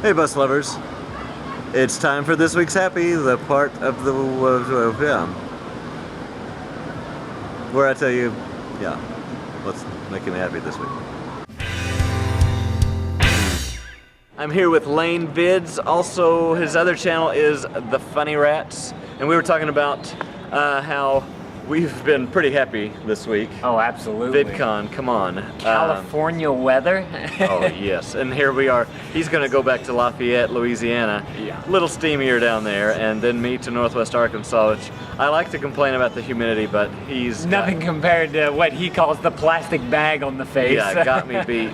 Hey bus lovers, it's time for this week's happy, the part of the where I tell you, what's making me happy this week. I'm here with LaneVids. Also, his other channel is The Funny Rats, and we were talking about how we've been pretty happy this week. Oh, absolutely. Vidcon, come on. California weather. Oh, yes. And here we are. He's going to go back to Lafayette, Louisiana. Yeah. A little steamier down there, and then me to Northwest Arkansas, which I like to complain about the humidity, but he's... Nothing compared to what he calls the plastic bag on the face. Yeah, got me beat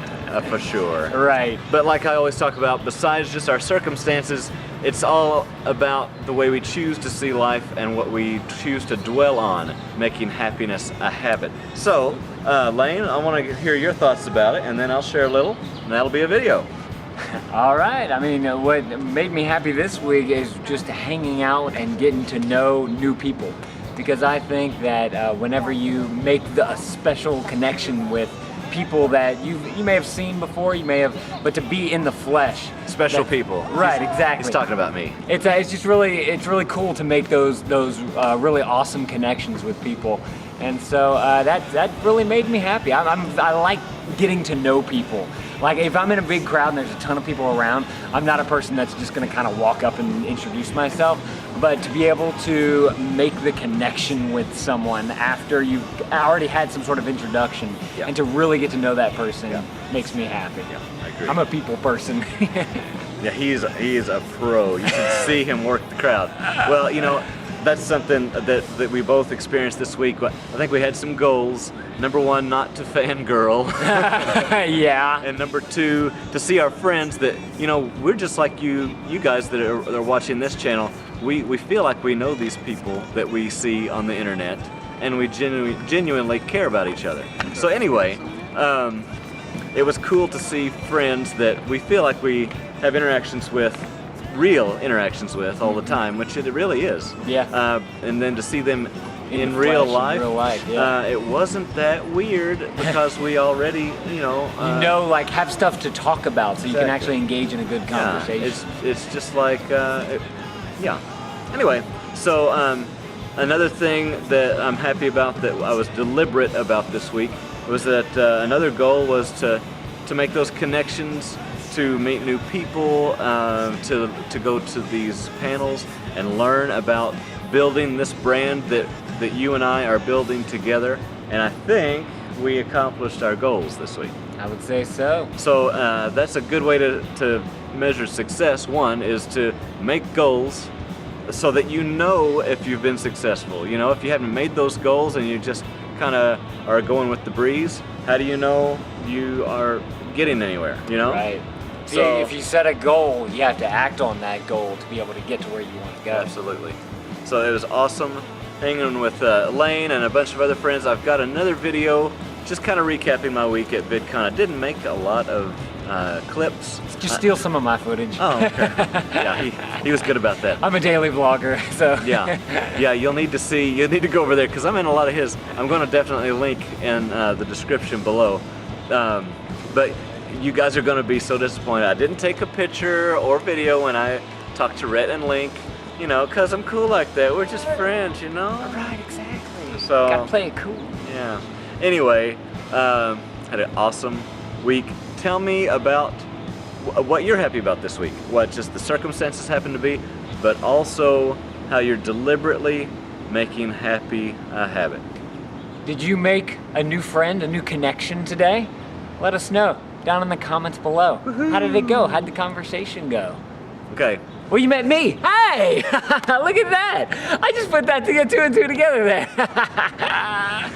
for sure. Right. But like I always talk about, besides just our circumstances, it's all about the way we choose to see life and what we choose to dwell on, making happiness a habit. So, Lane, I want to hear your thoughts about it, and then I'll share a little, and that'll be a video. All right. I mean, what made me happy this week is just hanging out and getting to know new people. Because I think that whenever you make a special connection with people that you may have seen before, but to be in the flesh. Special people. Right, exactly. He's talking about me. It's just really cool to make those really awesome connections with people, and so that really made me happy. I like getting to know people. Like if I'm in a big crowd and there's a ton of people around, I'm not a person that's just going to kind of walk up and introduce myself, but to be able to make the connection with someone after you've already had some sort of introduction, and to really get to know that person makes me happy. Yeah, I agree. I'm a people person. Yeah, he is a pro. You can see him work the crowd. Well, you know, that's something that we both experienced this week. I think we had some goals. Number one, not to fangirl. Yeah. And number two, to see our friends that, you know, we're just like you guys that are watching this channel. We feel like we know these people that we see on the internet, and we genuinely care about each other. So anyway, it was cool to see friends that we feel like we have interactions with, real interactions with all the time, which it really is. Yeah. And then to see them in the real flesh, life, yeah. it wasn't that weird because we already, like have stuff to talk about, so you can actually engage in a good conversation. Yeah, it's just like, yeah. Anyway, so another thing that I'm happy about, that I was deliberate about this week, was that another goal was to make those connections, to meet new people, to go to these panels and learn about building this brand that you and I are building together. And I think we accomplished our goals this week. I would say so. So that's a good way to measure success. One is to make goals so that you know if you've been successful. You know, if you haven't made those goals and you just kind of are going with the breeze, how do you know you are getting anywhere, you know? Right. So yeah, if you set a goal, you have to act on that goal to be able to get to where you want to go. Absolutely. So it was awesome hanging with Lane and a bunch of other friends. I've got another video just kind of recapping my week at Vidcon. I didn't make a lot of clips. Just steal some of my footage. Oh, okay. Yeah, he was good about that. I'm a daily vlogger, so. Yeah, you'll need to go over there because I'm in a lot of his. I'm going to definitely link in the description below. But you guys are going to be so disappointed. I didn't take a picture or video when I talked to Rhett and Link, you know, because I'm cool like that. We're just friends, you know? Right, exactly. So, gotta play it cool. Yeah. Anyway, had an awesome week. Tell me about what you're happy about this week. What just the circumstances happen to be, but also how you're deliberately making happy a habit. Did you make a new friend, a new connection today? Let us know down in the comments below. How did it go? How'd the conversation go? Okay. Well, you met me. Hey! Look at that. I just put that two and two together there.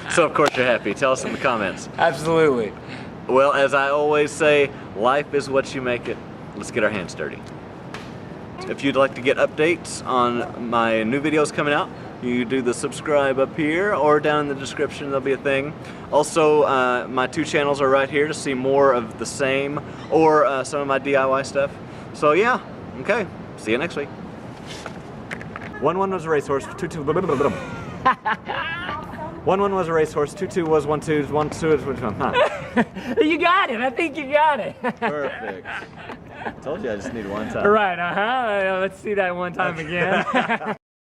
So of course you're happy. Tell us in the comments. Absolutely. Well, as I always say, life is what you make it. Let's get our hands dirty. If you'd like to get updates on my new videos coming out, you do the subscribe up here or down in the description, there'll be a thing. Also, my two channels are right here to see more of the same or some of my DIY stuff. So yeah, okay, see you next week. 1-1 was a racehorse, 2-2. 1-1 was a racehorse, 2-2 was 1-2, 1-2 is 1-2. You got it, I think you got it. Perfect. Told you I just need one time. Right, let's see that one time again.